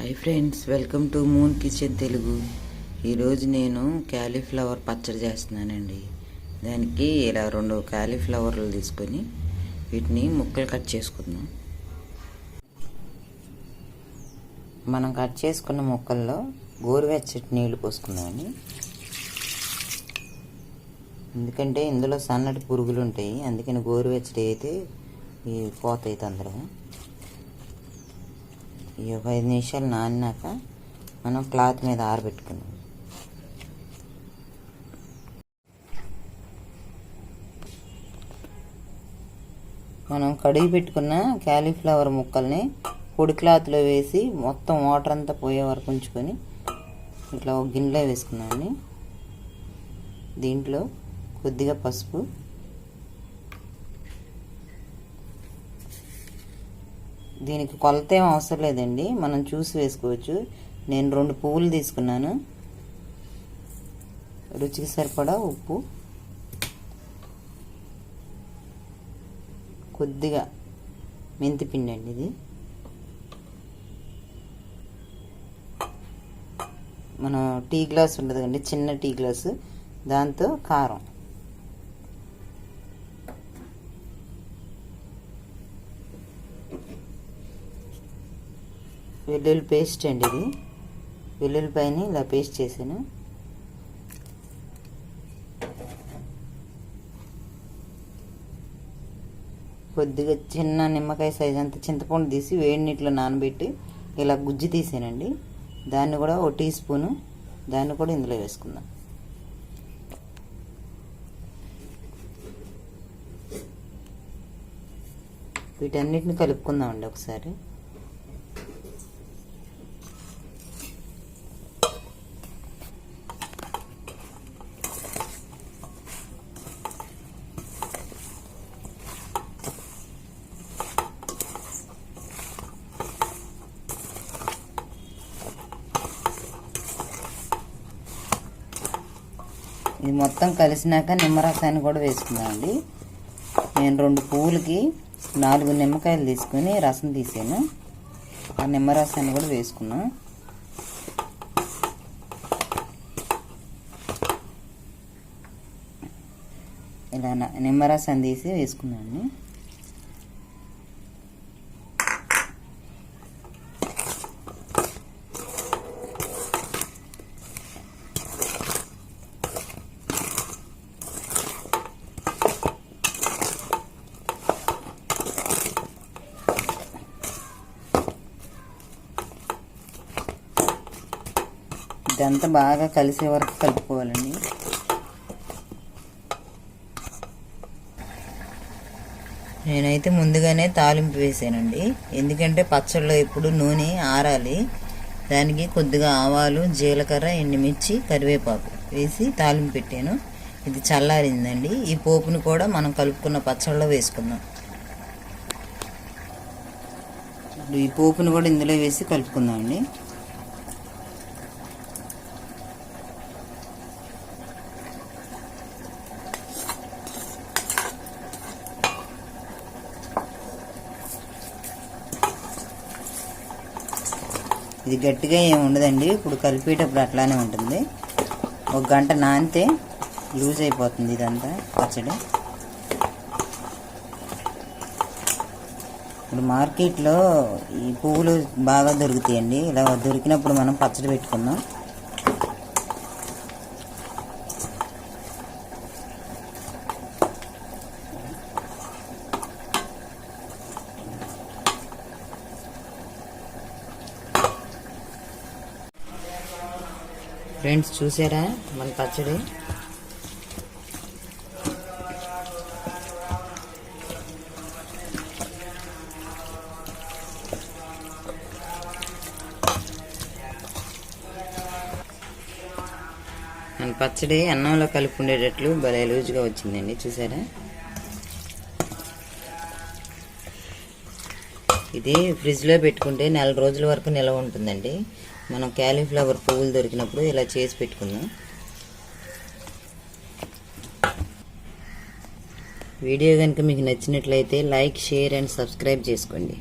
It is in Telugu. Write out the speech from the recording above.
Hi friends, welcome to moon kitchen Telugu. ఈరోజు నేను క్యాలీఫ్లవర్ పచ్చడి చేస్తున్నానండి. దానికి ఇలా 2 క్యాలీఫ్లవర్లు తీసుకొని వీటిని ముక్కలు కట్ చేసుకుందాం. మనం కట్ చేసుకున్న ముక్కల్లో గోరువెచ్చటి నీళ్లు పోసుకుందామండి. ఎందుకంటే ఇందులో సన్నటి పురుగులు ఉంటాయి, అందుకని గోరువెచ్చటి అయితే పోతాయి తొందరగా. ఈ 5 నిమిషాలు నానినాక మనం క్లాత్ మీద ఆరబెట్టుకుందాం. మనం కడిగి పెట్టుకున్న క్యాలీఫ్లవర్ ముక్కల్ని పొడి క్లాత్లో వేసి మొత్తం వాటర్ అంతా పోయే వరకు ఉంచుకొని ఇట్లా ఒక గిన్నెలో వేసుకున్నామండి. దీంట్లో కొద్దిగా పసుపు, దీనికి కొలత ఏం అవసరం లేదండి, మనం చూసి వేసుకోవచ్చు. నేను 2 పువ్వులు తీసుకున్నాను. రుచికి సరిపడా ఉప్పు, కొద్దిగా మెంతి పిండి అండి. ఇది మనం టీ గ్లాస్ ఉంటుంది కండి, చిన్న టీ గ్లాసు, దాంతో కారం, వెల్లుల్లి పేస్ట్ అండి. ఇది వెల్లుల్లిపాయని ఇలా పేస్ట్ చేశాను. కొద్దిగా చిన్న నిమ్మకాయ సైజ్ అంత చింతపండు తీసి వేడి నీటిలో నానబెట్టి ఇలా గుజ్జు తీసానండి. దాన్ని కూడా 1 టీ స్పూను, దాన్ని కూడా ఇందులో వేసుకుందాం. వీటన్నిటిని కలుపుకుందామండి ఒకసారి. ఇది మొత్తం కలిసినాక నిమ్మరసాన్ని కూడా వేసుకుందామండి. నేను 2 పువ్వులకి 4 నిమ్మకాయలు తీసుకొని రసం తీసాను. ఆ నిమ్మరసాన్ని కూడా వేసుకున్నాం. ఇలా నిమ్మరసాన్ని తీసి వేసుకున్నాను. ఇదంతా బాగా కలిసే వరకు కలుపుకోవాలండి. నేనైతే ముందుగానే తాలింపు వేసానండి, ఎందుకంటే పచ్చళ్ళలో ఎప్పుడు నూనె ఆరాలి. దానికి కొద్దిగా ఆవాలు, జీలకర్ర, ఎండుమిర్చి, కరివేపాకు వేసి తాలింపు పెట్టాను. ఇది చల్లారిందండి. ఈ పోపును కూడా మనం కలుపుకున్న పచ్చళ్ళలో వేసుకుందాం. ఈ పోపును కూడా ఇందులో వేసి కలుపుకుందామండి. ఇది గట్టిగా ఏమి ఉండదండి, ఇప్పుడు కలిపేటప్పుడు అట్లానే ఉంటుంది. 1 గంట నానితే లూజ్ అయిపోతుంది ఇదంతా పచ్చడి. ఇప్పుడు మార్కెట్లో ఈ పువ్వులు బాగా దొరుకుతాయండి. ఇలా దొరికినప్పుడు మనం పచ్చడి పెట్టుకుందాం. ఫ్రెండ్స్, చూసారా మన పచ్చడి? మన పచ్చడి అన్నంలో కలిపి ఉండేటట్లు భలే లూజుగా వచ్చిందండి, చూసారా? ఇది ఫ్రిడ్జ్లో పెట్టుకుంటే 4 రోజుల వరకు నిల్వ ఉంటుందండి. మనం క్యాలీఫ్లవర్ పువ్వులు దొరికినప్పుడు ఇలా చేసి పెట్టుకుందాం. వీడియో కనుక మీకు నచ్చినట్లయితే లైక్, షేర్ అండ్ సబ్స్క్రైబ్ చేసుకోండి.